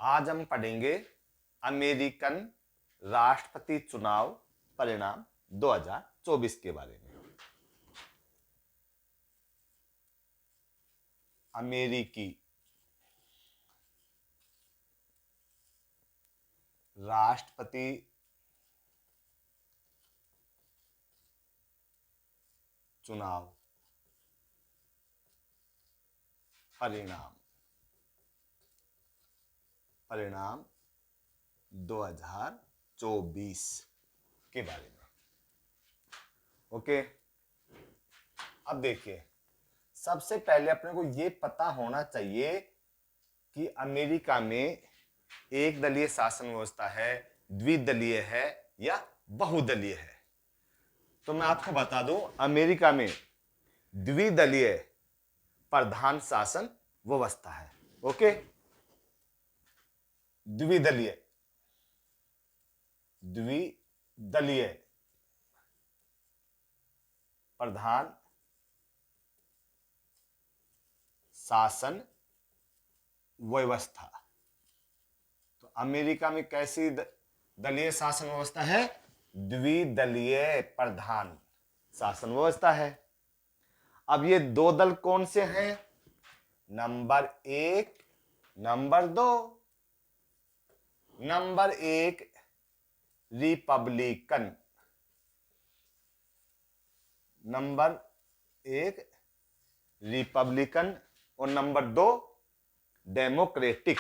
आज हम पढ़ेंगे अमेरिकन राष्ट्रपति चुनाव परिणाम 2024 के बारे में। अमेरिकी राष्ट्रपति चुनाव परिणाम 2024 के बारे में। ओके, अब देखिए, सबसे पहले अपने को यह पता होना चाहिए कि अमेरिका में एक दलीय शासन व्यवस्था है, द्विदलीय है या बहुदलीय है। तो मैं आपको बता दूं, अमेरिका में द्विदलीय प्रधान शासन व्यवस्था है। ओके, द्विदलीय प्रधान शासन व्यवस्था। तो अमेरिका में कैसी दलीय शासन व्यवस्था है? द्विदलीय प्रधान शासन व्यवस्था है। अब ये दो दल कौन से हैं? Number 1, number 2। Number 1 Republican, number 1 Republican और नंबर 2 डेमोक्रेटिक।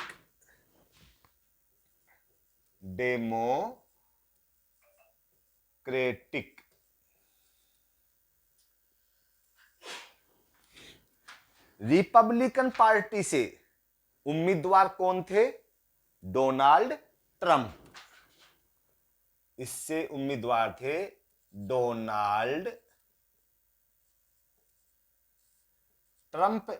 रिपब्लिकन पार्टी से उम्मीदवार कौन थे? Donald Trump. इससे उम्मीदवार थे डोनाल्ड ट्रंप।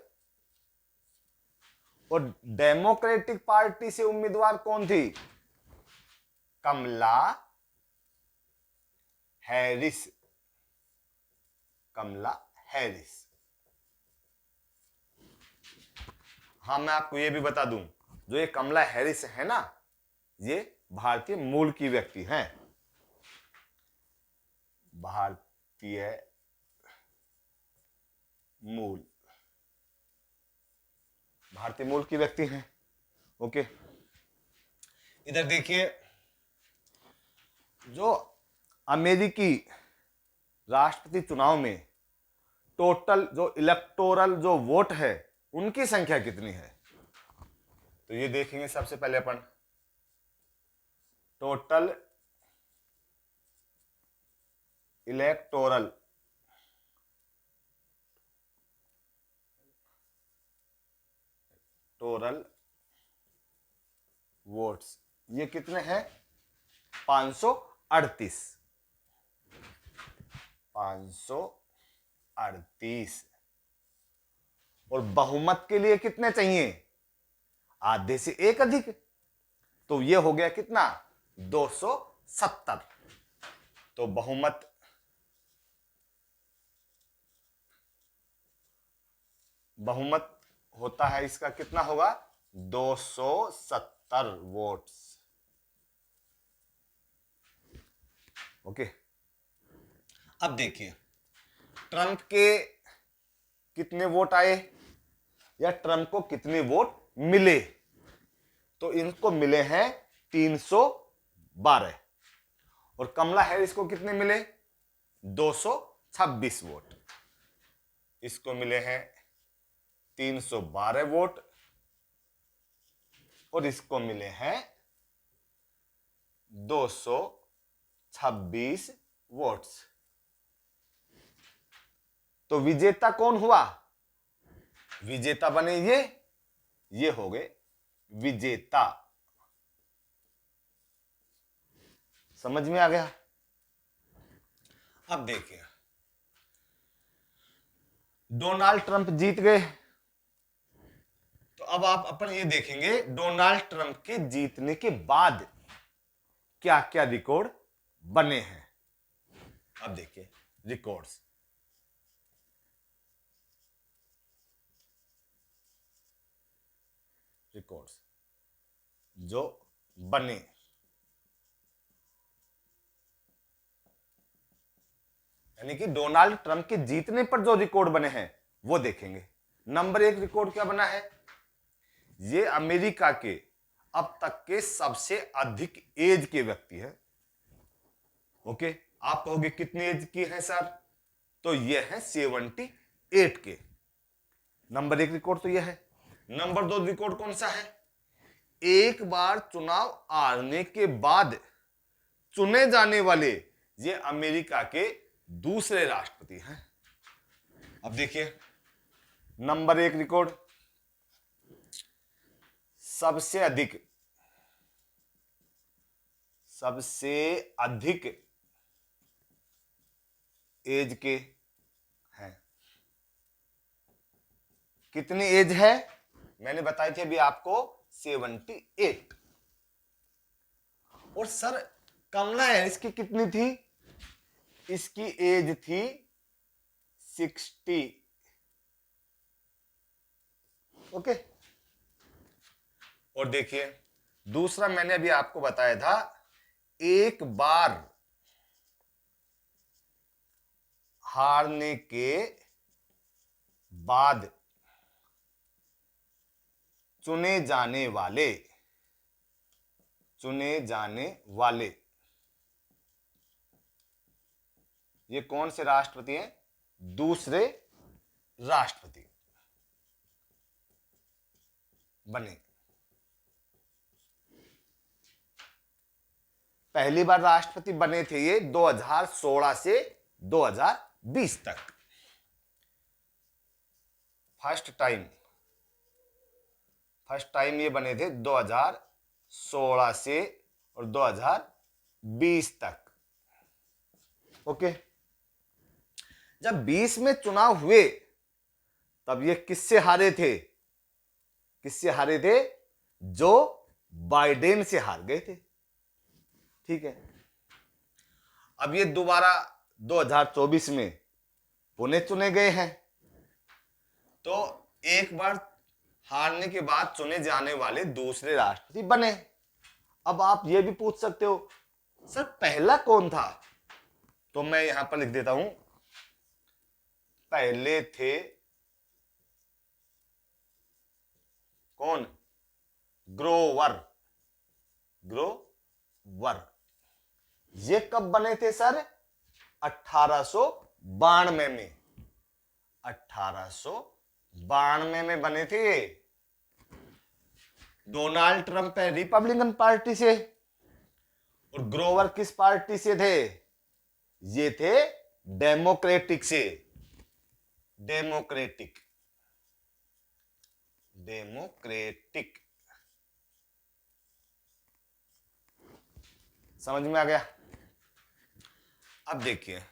और डेमोक्रेटिक पार्टी से उम्मीदवार कौन थी? कमला हैरिस। हाँ, मैं आपको यह भी बता दूं, जो ये कमला हैरिस है ना, ये भारतीय मूल की व्यक्ति हैं। भारतीय मूल की व्यक्ति हैं। ओके, इधर देखिए, जो अमेरिकी राष्ट्रपति चुनाव में टोटल जो इलेक्टोरल जो वोट है, उनकी संख्या कितनी है? तो ये देखेंगे सबसे पहले अपन। टोटल इलेक्टोरल वोट्स ये कितने हैं? 538। और बहुमत के लिए कितने चाहिए? आधे से एक अधिक। तो ये हो गया कितना? 270। तो बहुमत होता है इसका कितना होगा? 270 वोट्स। ओके, अब देखिए ट्रंप के कितने वोट आए या ट्रंप को कितने वोट मिले। तो इनको मिले हैं 312। और कमला हैरिस को कितने मिले? 226 वोट। इसको मिले हैं 312 वोट और इसको मिले हैं 226 वोट्स। तो विजेता कौन हुआ? विजेता बने ये हो गए विजेता। समझ में आ गया? अब देखिए, डोनाल्ड ट्रंप जीत गए। तो अब आप अपन ये देखेंगे डोनाल्ड ट्रंप के जीतने के बाद क्या क्या रिकॉर्ड बने हैं। अब देखिए रिकॉर्ड्स। जो बने, यानी कि डोनाल्ड ट्रंप के जीतने पर जो रिकॉर्ड बने हैं वो देखेंगे। नंबर 1 रिकॉर्ड क्या बना है, ये अमेरिका के अब तक के सबसे अधिक एज के व्यक्ति है। ओके, आप कहोगे कितनी एज की है सर, तो ये है 78 के। नंबर 1 रिकॉर्ड तो यह है। नंबर 2 रिकॉर्ड कौन सा है, एक बार चुनाव हारने के बाद चुने जाने वाले ये अमेरिका के दूसरे राष्ट्रपति हैं। अब देखिए नंबर 1 रिकॉर्ड, सबसे अधिक एज के हैं। कितनी एज है, मैंने बताई थी अभी आपको 78। और सर कमला हैरिस की कितनी थी, इसकी एज थी 60। ओके, और देखिए दूसरा मैंने अभी आपको बताया था, एक बार हारने के बाद चुने जाने वाले ये कौन से राष्ट्रपति हैं, दूसरे राष्ट्रपति बने। पहली बार राष्ट्रपति बने थे ये 2016 से 2020 तक। फर्स्ट टाइम ये बने थे 2016 से और 2020 तक। ओके, जब 20 में चुनाव हुए तब ये किससे हारे थे, जो बाइडेन से हार गए थे। ठीक है, अब ये दोबारा 2024 में पुणे चुने गए हैं, तो एक बार हारने के बाद चुने जाने वाले दूसरे राष्ट्रपति बने। अब आप ये भी पूछ सकते हो सर पहला कौन था, तो मैं यहां पर लिख देता हूं, पहले थे कौन, ग्रोवर। ये कब बने थे सर, 1892 में। 1892 में बने थे। डोनाल्ड ट्रंप है रिपब्लिकन पार्टी से और ग्रोवर किस पार्टी से थे, ये थे डेमोक्रेटिक से। डेमोक्रेटिक समझ में आ गया। अब देखिए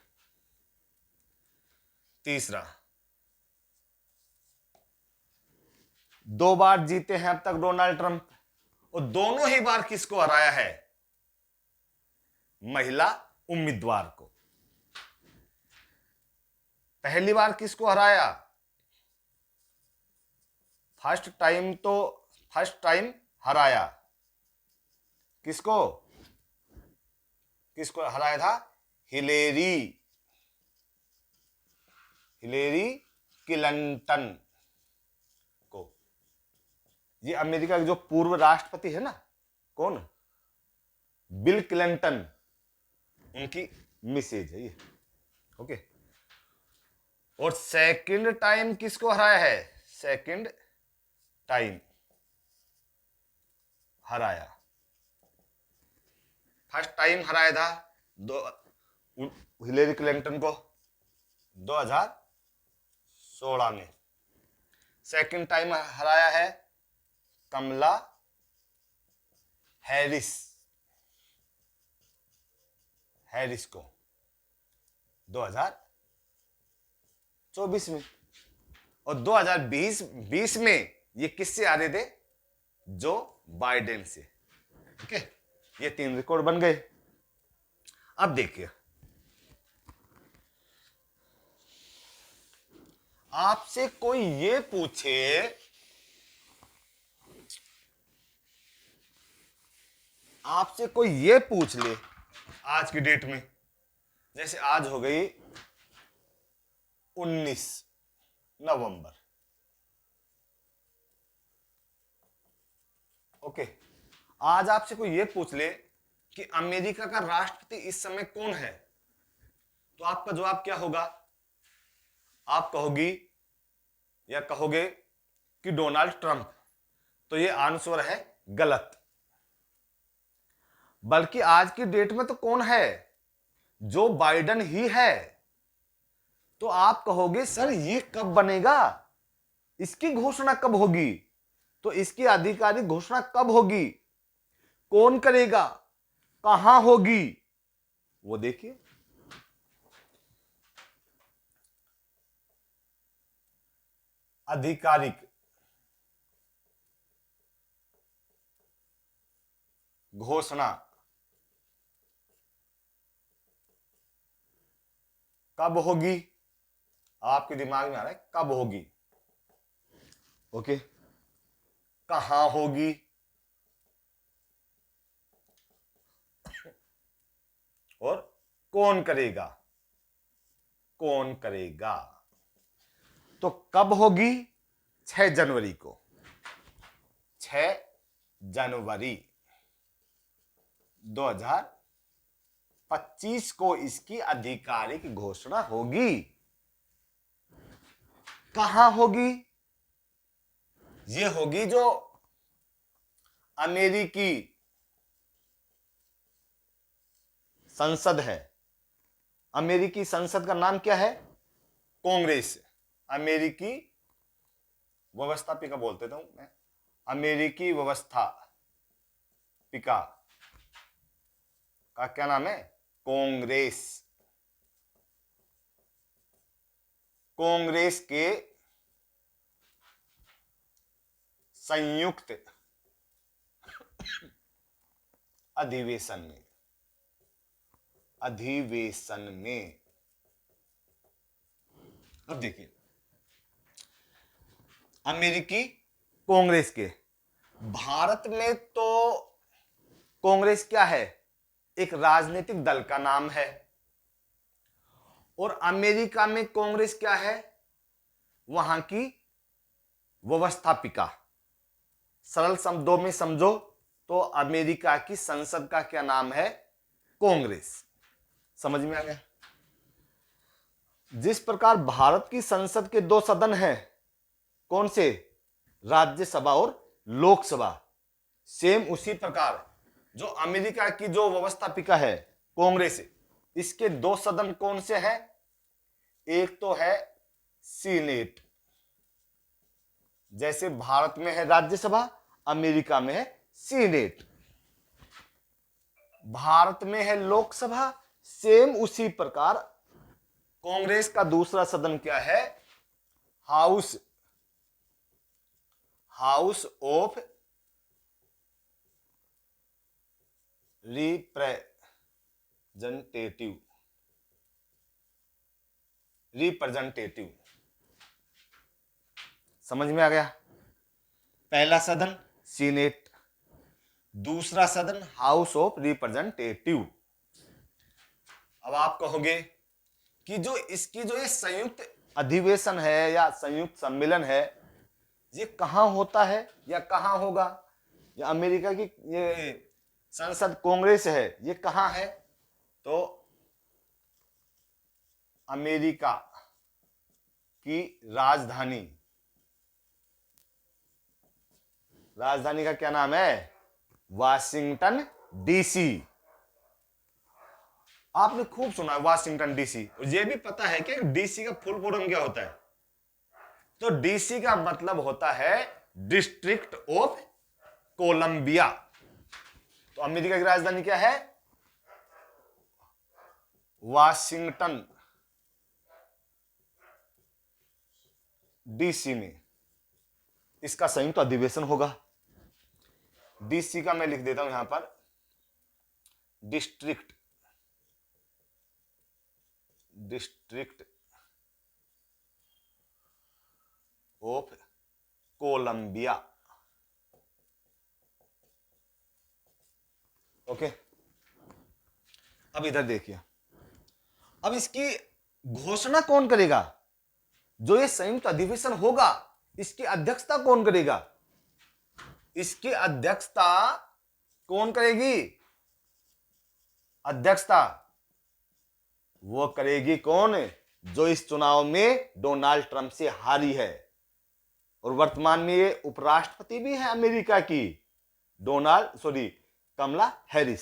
तीसरा, 2 बार जीते हैं अब तक डोनाल्ड ट्रंप, और दोनों ही बार किसको हराया है, महिला उम्मीदवार को। पहली बार किसको हराया, फर्स्ट टाइम हराया किसको हराया था, हिलेरी क्लिंटन को। ये अमेरिका के जो पूर्व राष्ट्रपति है ना, कौन, बिल क्लिंटन, उनकी मिसेज है ये। ओके, और सेकंड टाइम किसको हराया है, सेकंड टाइम हराया, फर्स्ट टाइम हराया था हिलेरी क्लिंटन को 2016 में। सेकंड टाइम हराया है कमला हैरिस को 2024 में, और 2020 में ये किससे हारे थे, जो बाइडेन से। ओके, ये 3 रिकॉर्ड बन गए। अब देखिए आपसे कोई ये पूछे आपसे कोई ये पूछ ले आज की डेट में, जैसे आज हो गई 19 नवंबर, ओके, आज आपसे कोई ये पूछ ले कि अमेरिका का राष्ट्रपति इस समय कौन है, तो आपका जवाब क्या होगा? आप कहोगी या कहोगे कि डोनाल्ड ट्रंप। तो ये आंसर है गलत। बल्कि आज की डेट में तो कौन है? जो बाइडेन ही है। तो आप कहोगे सर ये कब बनेगा, इसकी घोषणा कब होगी? तो इसकी आधिकारिक घोषणा कब होगी, कौन करेगा, कहां होगी, वो देखिए। आधिकारिक घोषणा कब होगी? आपके दिमाग में आ रहा है कब होगी, ओके। कहां होगी, और कौन करेगा, कौन करेगा। तो कब होगी? 6 जनवरी को, 6 जनवरी 2025 को इसकी आधिकारिक घोषणा होगी। कहां होगी? ये होगी जो अमेरिकी संसद है। अमेरिकी संसद का नाम क्या है? कांग्रेस। अमेरिकी व्यवस्थापिका बोलते हूं मैं, अमेरिकी व्यवस्थापिका का क्या नाम है? कांग्रेस। कांग्रेस के संयुक्त अधिवेशन में, अब देखिए, अमेरिकी कांग्रेस के, भारत में तो कांग्रेस क्या है? एक राजनीतिक दल का नाम है। और अमेरिका में कांग्रेस क्या है? वहां की व्यवस्थापिका। सरल शब्दों में समझो तो अमेरिका की संसद का क्या नाम है? कांग्रेस। समझ में आ गया? जिस प्रकार भारत की संसद के 2 सदन हैं, कौन से? राज्यसभा और लोकसभा। सेम उसी प्रकार जो अमेरिका की जो व्यवस्थापिका है कांग्रेस, इसके 2 सदन कौन से हैं? एक तो है सीनेट, जैसे भारत में है राज्यसभा, अमेरिका में है सीनेट। भारत में है लोकसभा, सेम उसी प्रकार कांग्रेस का दूसरा सदन क्या है? House of representative. समझ में आ गया? पहला सदन सीनेट, दूसरा सदन हाउस ऑफ रिप्रेजेंटेटिव। अब आप कहोगे कि जो इसकी जो ये संयुक्त अधिवेशन है या संयुक्त सम्मेलन है, ये कहां होता है या कहां होगा? या अमेरिका की ये संसद कांग्रेस है, ये कहां है? तो अमेरिका की राजधानी का क्या नाम है? Washington DC. आपने खूब सुना है वाशिंगटन डीसी, और ये भी पता है कि डीसी का फुल फॉर्म क्या होता है? तो डीसी का मतलब होता है डिस्ट्रिक्ट ऑफ कोलंबिया। तो अमेरिका की राजधानी क्या है? वाशिंगटन डीसी में इसका संयुक्त अधिवेशन होगा। डीसी का मैं लिख देता हूं यहां पर, डिस्ट्रिक्ट ऑफ कोलंबिया। ओके, अब इधर देखिए, अब इसकी घोषणा कौन करेगा? जो ये संयुक्त अधिवेशन होगा इसकी अध्यक्षता कौन करेगा? इसकी अध्यक्षता कौन करेगी? अध्यक्षता वो करेगी कौन? जो इस चुनाव में डोनाल्ड ट्रंप से हारी है और वर्तमान में ये उपराष्ट्रपति भी है अमेरिका की, कमला हैरिस।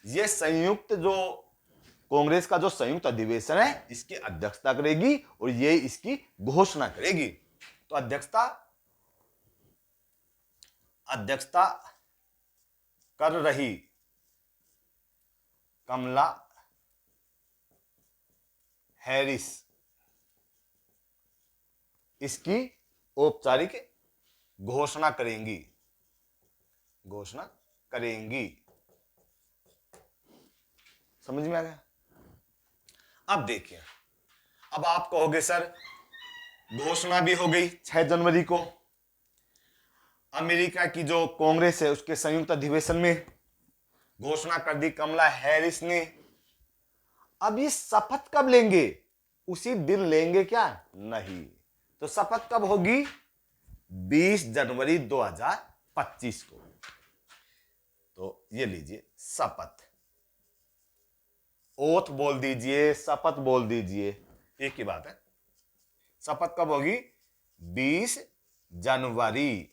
ये संयुक्त जो कांग्रेस का जो संयुक्त अधिवेशन है इसकी अध्यक्षता करेगी और ये इसकी घोषणा करेगी। तो अध्यक्षता कर रही कमला हैरिस इसकी औपचारिक घोषणा करेंगी। समझ में आ गया? अब देखिए, अब आप कहोगे सर घोषणा भी हो गई 6 जनवरी को, अमेरिका की जो कांग्रेस है उसके संयुक्त अधिवेशन में घोषणा कर दी कमला हैरिस ने। अब ये शपथ कब लेंगे? उसी दिन लेंगे क्या? नहीं। तो शपथ कब होगी? 20 जनवरी 2025 को। तो ये लीजिए शपथ, ओथ बोल दीजिए, शपथ बोल दीजिए, एक ही बात है। शपथ कब होगी? 20 जनवरी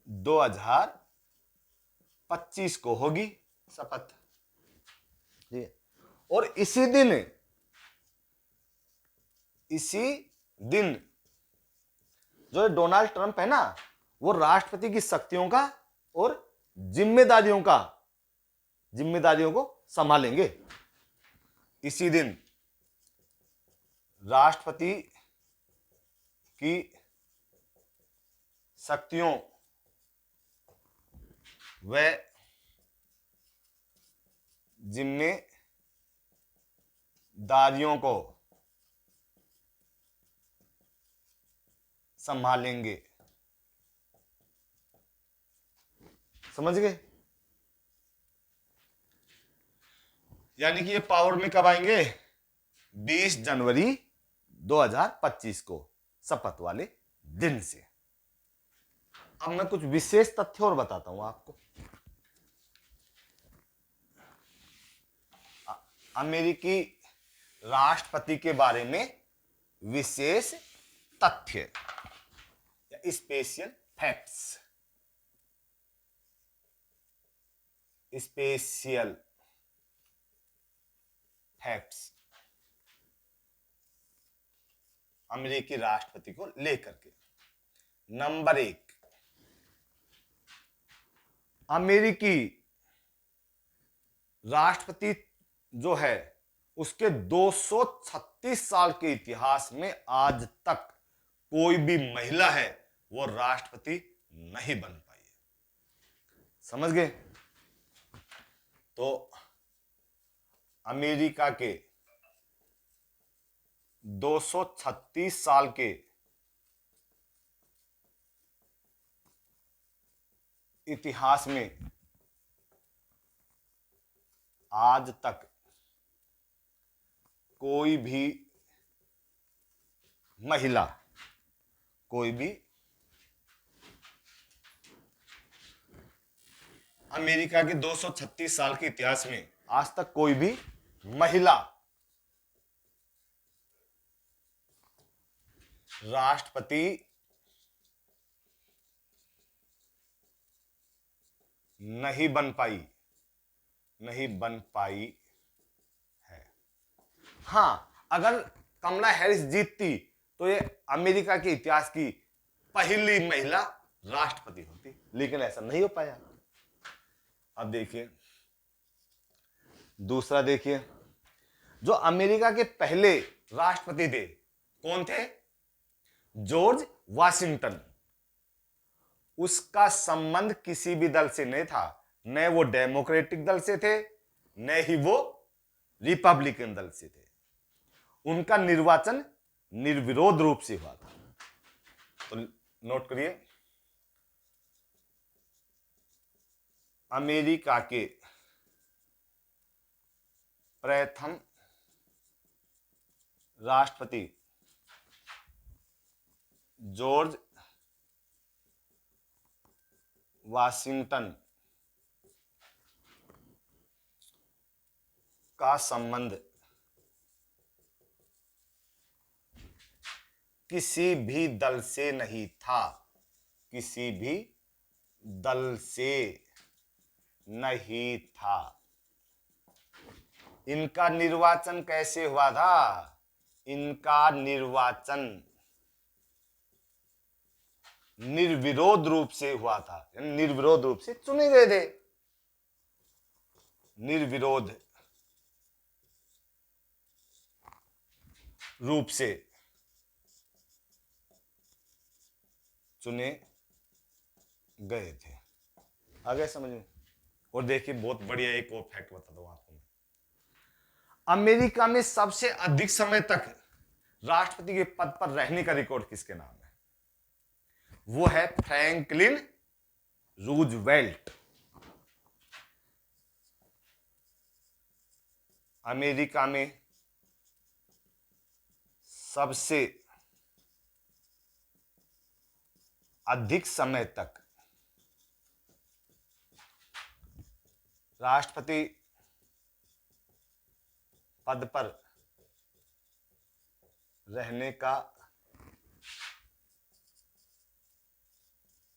2025 को होगी शपथ। और इसी दिन जो डोनाल्ड ट्रंप है ना, वो राष्ट्रपति की शक्तियों का और जिम्मेदारियों को संभालेंगे। इसी दिन राष्ट्रपति की शक्तियों व जिम्मेदारियों को संभालेंगे। समझ गए? यानी कि ये पावर में कब आएंगे? 20 जनवरी 2025 को, शपथ वाले दिन से। अब मैं कुछ विशेष तथ्य और बताता हूं आपको। अमेरिकी राष्ट्रपति के बारे में विशेष तथ्य, स्पेशल फैक्ट्स। अमेरिकी राष्ट्रपति को लेकर के। नंबर 1, अमेरिकी राष्ट्रपति जो है उसके 236 साल के इतिहास में आज तक कोई भी महिला है वो राष्ट्रपति नहीं बन पाई है। समझ गए? तो अमेरिका के 236 साल के इतिहास में आज तक कोई भी महिला, अमेरिका के 236 साल के इतिहास में आज तक कोई भी महिला राष्ट्रपति नहीं बन पाई है। हां, अगर कमला हैरिस जीतती तो ये अमेरिका के इतिहास की पहली महिला राष्ट्रपति होती, लेकिन ऐसा नहीं हो पाया। अब देखिए दूसरा, देखिए जो अमेरिका के पहले राष्ट्रपति थे कौन थे? George Washington. उसका संबंध किसी भी दल से नहीं था, न वो डेमोक्रेटिक दल से थे न ही वो रिपब्लिकन दल से थे। उनका निर्वाचन निर्विरोध रूप से हुआ था। तो नोट करिए, अमेरिका के प्रथम राष्ट्रपति जॉर्ज वाशिंगटन का संबंध किसी भी दल से नहीं था, किसी भी दल से नहीं था। इनका निर्वाचन कैसे हुआ था? इनका निर्वाचन निर्विरोध रूप से हुआ था, निर्विरोध रूप से चुने गए थे, निर्विरोध रूप से चुने गए थे। आगे समझ में? और देखिए बहुत बढ़िया एक और फैक्ट बताता हूं आपको। अमेरिका में सबसे अधिक समय तक राष्ट्रपति के पद पर रहने का रिकॉर्ड किसके नाम है? वो है फ्रैंकलिन रूजवेल्ट। अमेरिका में सबसे अधिक समय तक राष्ट्रपति पद पर रहने का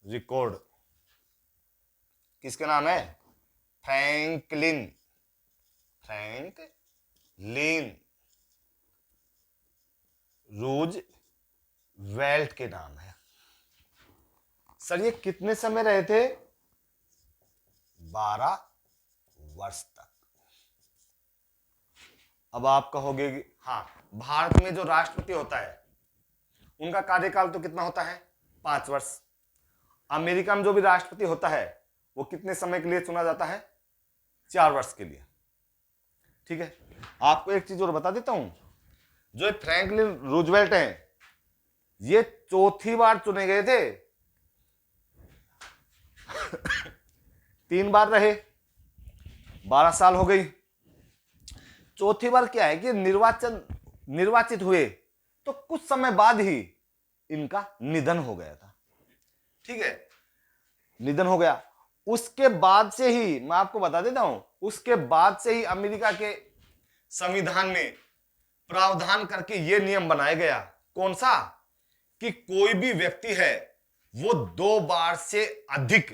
रिकॉर्ड किसके नाम है? फ्रैंकलिन रूजवेल्ट के नाम है। सर ये कितने समय रहे थे? 12 वर्ष तक। अब आप कहोगे कि हाँ, भारत में जो राष्ट्रपति होता है उनका कार्यकाल तो कितना होता है? 5 वर्ष। अमेरिका में जो भी राष्ट्रपति होता है वो कितने समय के लिए चुना जाता है? 4 वर्ष के लिए। ठीक है, आपको एक चीज और बता देता हूं, जो फ्रैंकलिन रूजवेल्ट हैं ये 4थी बार चुने गए थे। 3 बार रहे, 12 साल हो गई। 4थी बार क्या है कि निर्वाचित हुए तो कुछ समय बाद ही इनका निधन हो गया था। ठीक है, निधन हो गया। उसके बाद से ही मैं आपको बता देता हूं, उसके बाद से ही अमेरिका के संविधान में प्रावधान करके यह नियम बनाया गया। कौन सा? कि कोई भी व्यक्ति है वो 2 बार से अधिक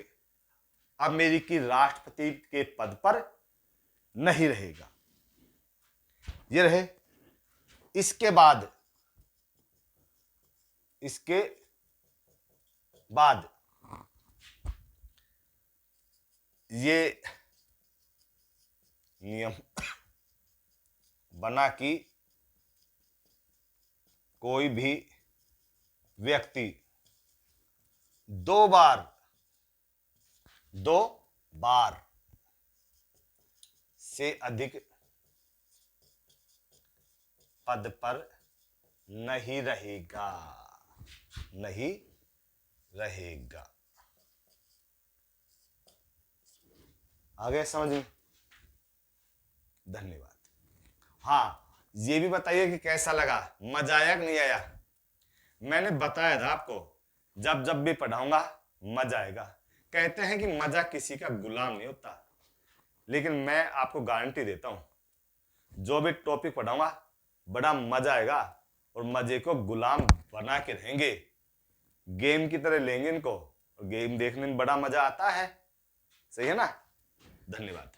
अमेरिकी राष्ट्रपति के पद पर नहीं रहेगा। ये रहे। इसके बाद ये नियम बना कि कोई भी व्यक्ति 2 बार से अधिक पद पर नहीं रहेगा। आगे समझ में? धन्यवाद। हाँ, ये भी बताइए कि कैसा लगा, मजा आया कि नहीं आया? मैंने बताया था आपको जब भी पढ़ाऊंगा मजा आएगा। कहते हैं कि मजा किसी का गुलाम नहीं होता, लेकिन मैं आपको गारंटी देता हूं जो भी टॉपिक पढ़ाऊंगा बड़ा मजा आएगा और मजे को गुलाम बना के रहेंगे। गेम की तरह लेंगे इनको और गेम देखने में बड़ा मजा आता है। सही है ना? धन्यवाद।